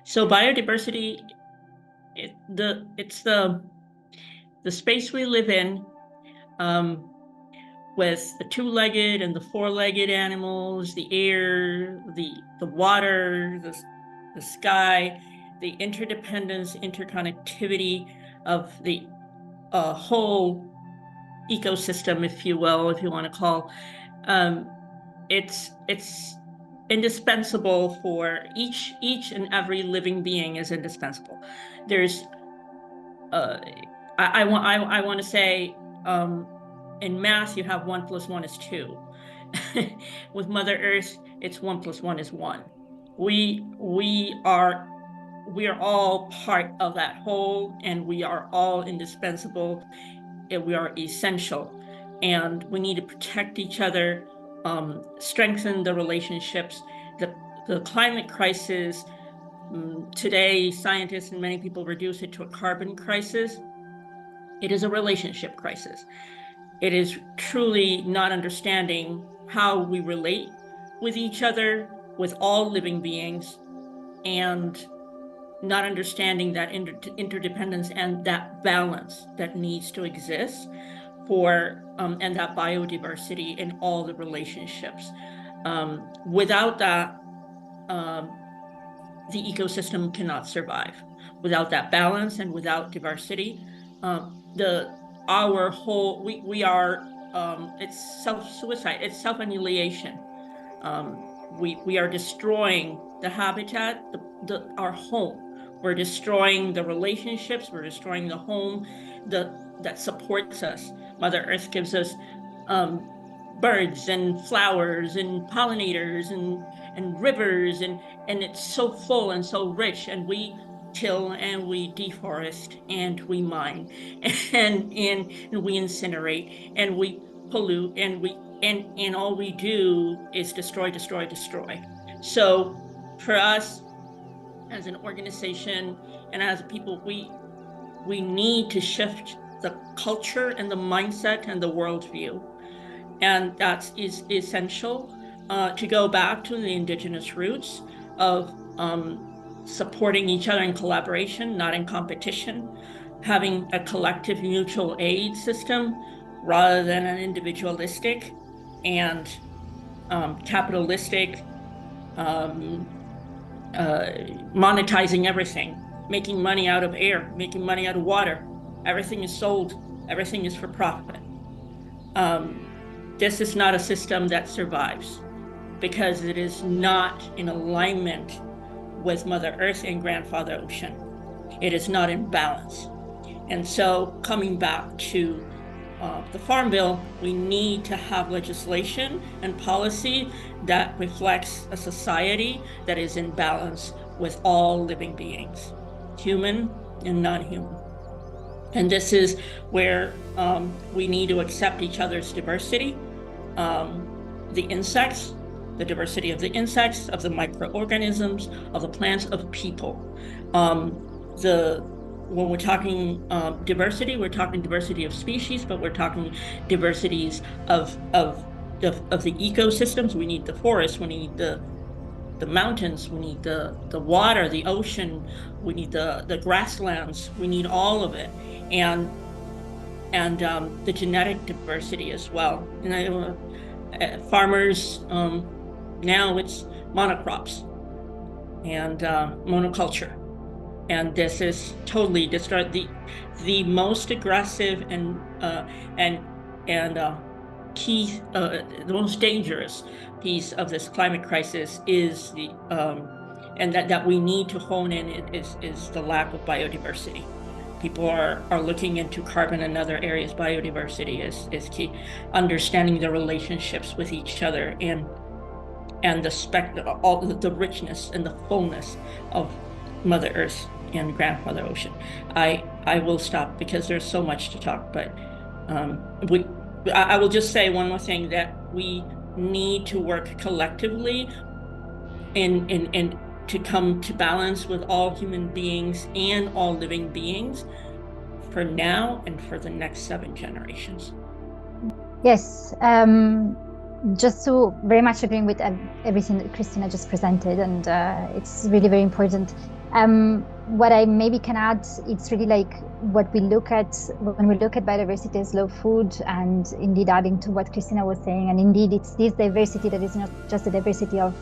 So biodiversity, it's the space we live in, with the two-legged and the four-legged animals, the air, the water, the sky, the interdependence, interconnectivity of the whole ecosystem, if you will, if you want to call. It's indispensable for each and every living being is indispensable. There's I want to say, in math you have 1 + 1 is 2. With Mother Earth, it's 1 + 1 is 1. We are all part of that whole, and we are all indispensable, and we are essential, and we need to protect each other, strengthen the relationships. The climate crisis, today scientists and many people reduce it to a carbon crisis. It is a relationship crisis. It is truly not understanding how we relate with each other, with all living beings, and not understanding that interdependence and that balance that needs to exist for, and that biodiversity in all the relationships. Without that, the ecosystem cannot survive. Without that balance and without diversity, our whole, we are, it's self-suicide, it's self-annihilation. We are destroying the habitat, our home. We're destroying the relationships, we're destroying the home that supports us. Mother Earth gives us birds and flowers and pollinators and rivers, and it's so full and so rich, and we till and we deforest and we mine and we incinerate and we pollute and all we do is destroy. So for us as an organization and as people, we need to shift the culture and the mindset and the worldview, and that is essential, to go back to the indigenous roots of supporting each other in collaboration, not in competition, having a collective mutual aid system rather than an individualistic and capitalistic, monetizing everything, making money out of air, making money out of water. Everything is sold, everything is for profit. This is not a system that survives because it is not in alignment with Mother Earth and Grandfather Ocean. It is not in balance. And so coming back to the Farm Bill, we need to have legislation and policy that reflects a society that is in balance with all living beings, human and non-human. And this is where we need to accept each other's diversity, the insects, the diversity of the insects, of the microorganisms, of the plants, of people. When we're talking diversity, we're talking diversity of species, but we're talking diversities of the ecosystems. We need the forest, we need the mountains, we need the water, the ocean, we need the grasslands, we need all of it, and the genetic diversity as well. And farmers, now it's monocrops and monoculture. And this is totally destroyed. The most aggressive and key, the most dangerous piece of this climate crisis is and that we need to hone in is the lack of biodiversity. People are looking into carbon and other areas. Biodiversity is key. Understanding the relationships with each other and all the richness and the fullness of Mother Earth and Grandfather Ocean. I will stop because there's so much to talk, but I will just say one more thing, that we need to work collectively in to come to balance with all human beings and all living beings for now and for the next 7 generations. Yes, just to very much agreeing with everything that Cristina just presented, and it's really very important. What I maybe can add, it's really like what we look at when we look at biodiversity as low food, and indeed adding to what Cristina was saying, and indeed it's this diversity that is not just the diversity of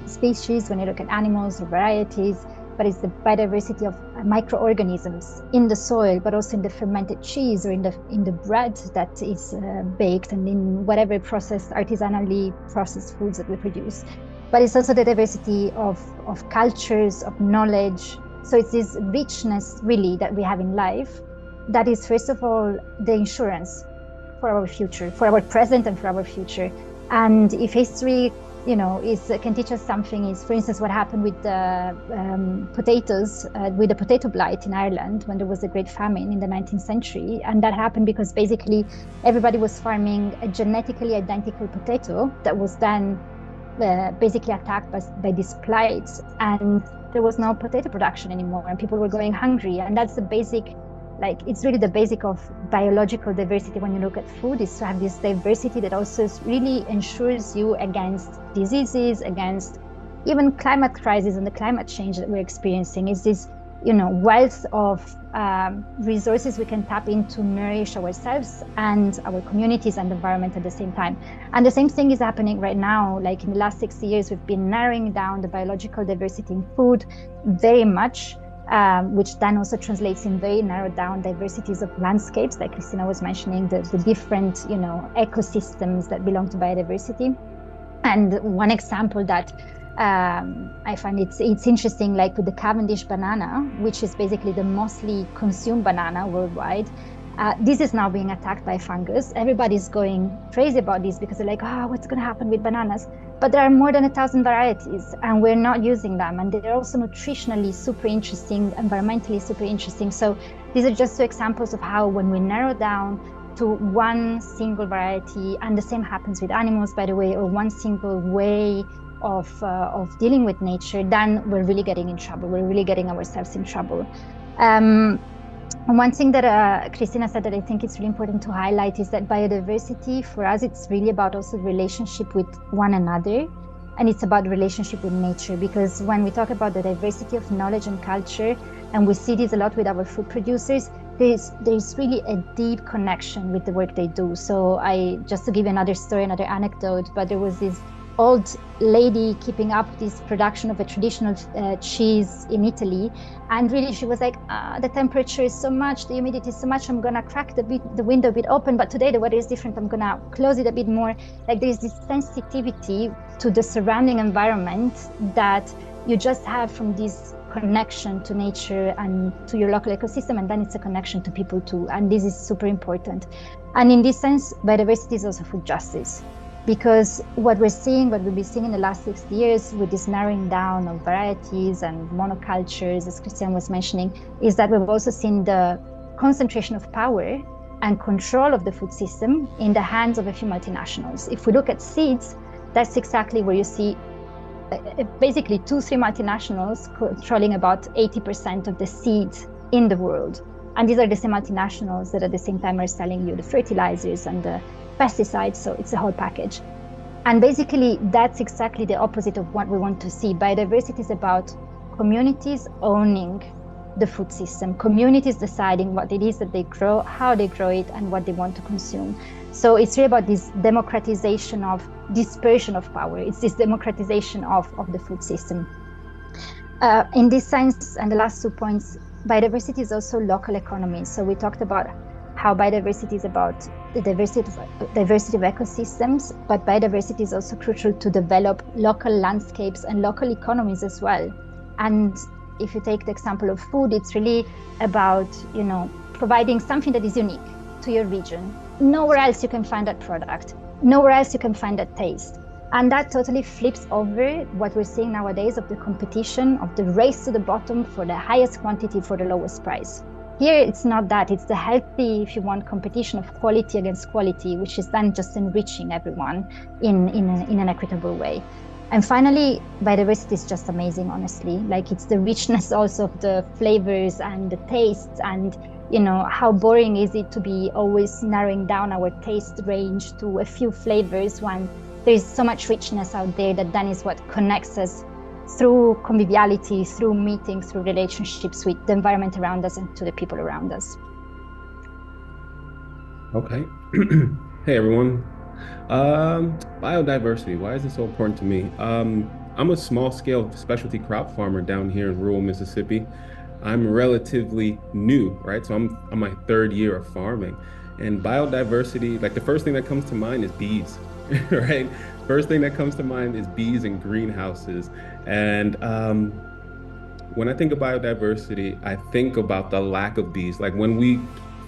species when you look at animals or varieties, but it's the biodiversity of microorganisms in the soil, but also in the fermented cheese or in the bread that is baked, and in whatever artisanally processed foods that we produce. But it's also the diversity of cultures, of knowledge. So it's this richness really that we have in life that is, first of all, the insurance for our future, for our present and for our future. And if history, can teach us something, is, for instance, what happened with the potatoes, with the potato blight in Ireland when there was a great famine in the 19th century. And that happened because basically everybody was farming a genetically identical potato that was then basically attacked by these blights, and there was no potato production anymore, and people were going hungry. And that's the basic, it's really the basic of biological diversity when you look at food, is to have this diversity that also really ensures you against diseases, against even climate crisis and the climate change that we're experiencing. Is this wealth of resources we can tap into nourish ourselves and our communities and the environment at the same time. And the same thing is happening right now. Like in the last 6 years, we've been narrowing down the biological diversity in food very much, which then also translates in very narrowed down diversities of landscapes, like Cristina was mentioning, the different ecosystems that belong to biodiversity. And one example that I find it's interesting, like with the Cavendish banana, which is basically the mostly consumed banana worldwide. This is now being attacked by fungus. Everybody's going crazy about this because they're like, what's going to happen with bananas? But there are more than 1,000 varieties and we're not using them. And they're also nutritionally super interesting, environmentally super interesting. So these are just two examples of how when we narrow down to one single variety, and the same happens with animals, by the way, or one single way of dealing with nature, then we're really getting in trouble. We're really getting ourselves in trouble. One thing that Cristina said that I think it's really important to highlight is that biodiversity for us, it's really about also relationship with one another, and it's about relationship with nature. Because when we talk about the diversity of knowledge and culture, and we see this a lot with our food producers, there's really a deep connection with the work they do. So just to give you another story, another anecdote, but there was this old lady keeping up this production of a traditional cheese in Italy, and really she was like, the temperature is so much, the humidity is so much, I'm gonna crack the window a bit open, but today the weather is different, I'm gonna close it a bit more. Like there's this sensitivity to the surrounding environment that you just have from this connection to nature and to your local ecosystem, and then it's a connection to people too, and this is super important. And in this sense, biodiversity is also food justice. Because what we've been seeing in the last 60 years with this narrowing down of varieties and monocultures, as Cristina was mentioning, is that we've also seen the concentration of power and control of the food system in the hands of a few multinationals. If we look at seeds, that's exactly where you see basically 2-3 multinationals controlling about 80% of the seeds in the world. And these are the same multinationals that at the same time are selling you the fertilizers and the pesticides, so it's a whole package. And basically that's exactly the opposite of what we want to see. Biodiversity is about communities owning the food system, communities deciding what it is that they grow, how they grow it, and what they want to consume. So it's really about this democratization of dispersion of power. It's this democratization of the food system. In this sense, and the last 2 points, biodiversity is also local economy. So we talked about how biodiversity is about the diversity of ecosystems, but biodiversity is also crucial to develop local landscapes and local economies as well. And if you take the example of food, it's really about, providing something that is unique to your region. Nowhere else you can find that product. Nowhere else you can find that taste. And that totally flips over what we're seeing nowadays of the competition, of the race to the bottom for the highest quantity for the lowest price. Here, it's not that. It's the healthy, if you want, competition of quality against quality, which is then just enriching everyone in an equitable way. And finally, biodiversity is just amazing, honestly. Like, it's the richness also of the flavors and the tastes, and how boring is it to be always narrowing down our taste range to a few flavors when there's so much richness out there that then is what connects us through conviviality, through meetings, through relationships with the environment around us and to the people around us. Okay. Hey, everyone. Biodiversity, why is it so important to me? I'm a small scale specialty crop farmer down here in rural Mississippi. I'm relatively new, right? So I'm on my third year of farming. And biodiversity, like the first thing that comes to mind is bees, right? First thing that comes to mind is bees and greenhouses. And when I think of biodiversity, I think about the lack of bees. Like when we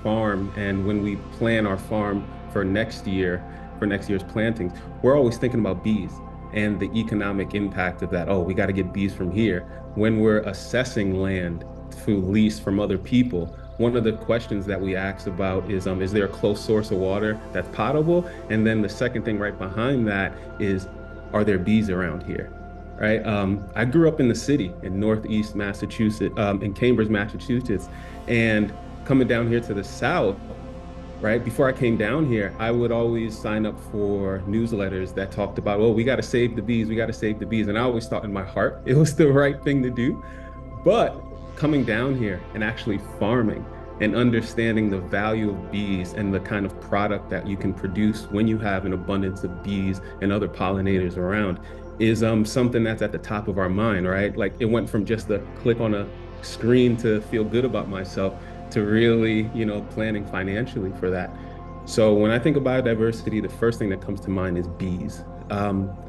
farm and when we plan our farm for next year, for next year's plantings, we're always thinking about bees and the economic impact of that. Oh, we got to get bees from here. When we're assessing land to lease from other people, one of the questions that we ask about is there a close source of water that's potable? And then the second thing right behind that is, are there bees around here? Right. I grew up in the city in Northeast Massachusetts, in Cambridge, Massachusetts, and coming down here to the South, right? Before I came down here, I would always sign up for newsletters that talked about, oh, we got to save the bees, we got to save the bees. And I always thought in my heart it was the right thing to do. But coming down here and actually farming and understanding the value of bees and the kind of product that you can produce when you have an abundance of bees and other pollinators around is something that's at the top of our mind, right? Like it went from just a click on a screen to feel good about myself to really, planning financially for that. So when I think of biodiversity, the first thing that comes to mind is bees.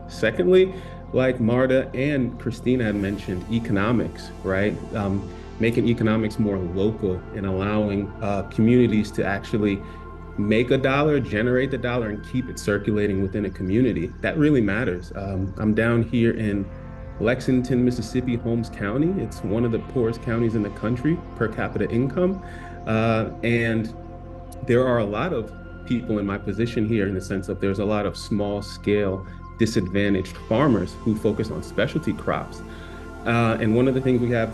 Secondly, like Marta and Cristina had mentioned, economics, right? Making economics more local and allowing communities to actually make a dollar, generate the dollar, and keep it circulating within a community. That really matters. I'm down here in Lexington, Mississippi, Holmes County. It's one of the poorest counties in the country per capita income. And there are a lot of people in my position here in the sense of there's a lot of small scale disadvantaged farmers who focus on specialty crops. And one of the things we have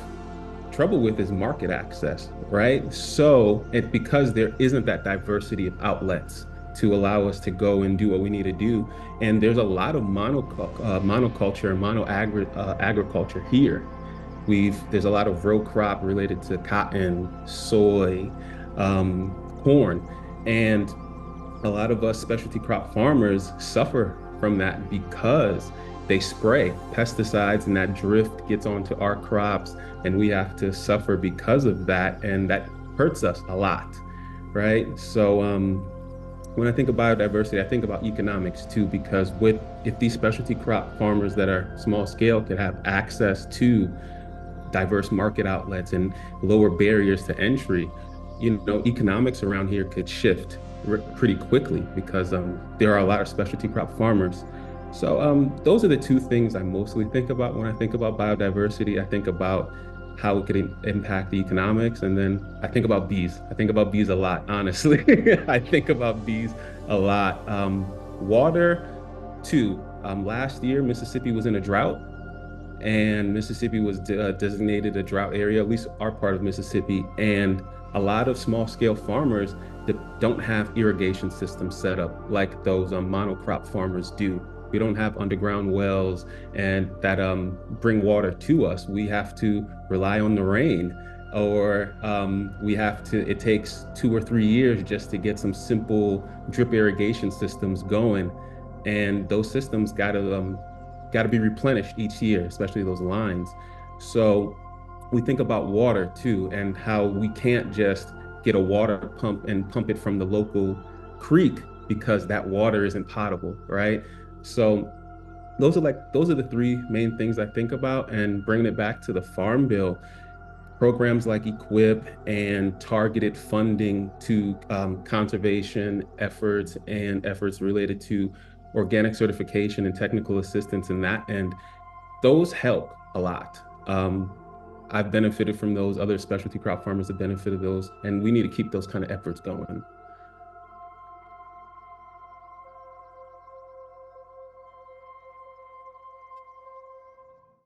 trouble with is market access, right? So because there isn't that diversity of outlets to allow us to go and do what we need to do. And there's a lot of monoculture and agriculture here. There's a lot of row crop related to cotton, soy, corn, and a lot of us specialty crop farmers suffer from that because they spray pesticides and that drift gets onto our crops and we have to suffer because of that, and that hurts us a lot, right? So when I think of biodiversity, I think about economics too, because if these specialty crop farmers that are small scale could have access to diverse market outlets and lower barriers to entry, economics around here could shift pretty quickly because there are a lot of specialty crop farmers. So those are the two things I mostly think about when I think about biodiversity. I think about how it could impact the economics, and then I think about bees. I think about bees a lot, honestly. I think about bees a lot. Water, too. Last year, Mississippi was in a drought, and Mississippi was designated a drought area, at least our part of Mississippi. And a lot of small-scale farmers that don't have irrigation systems set up like those monocrop farmers do. We don't have underground wells and that bring water to us. We have to rely on the rain, or it takes 2 or 3 years just to get some simple drip irrigation systems going. And those systems gotta be replenished each year, especially those lines. So we think about water too, and how we can't just get a water pump and pump it from the local creek because that water isn't potable, right? So those are the three main things I think about. And bringing it back to the Farm Bill, programs like EQIP and targeted funding to conservation efforts and efforts related to organic certification and technical assistance in that end, those help a lot. I've benefited from those, other specialty crop farmers have benefited those, and we need to keep those kind of efforts going.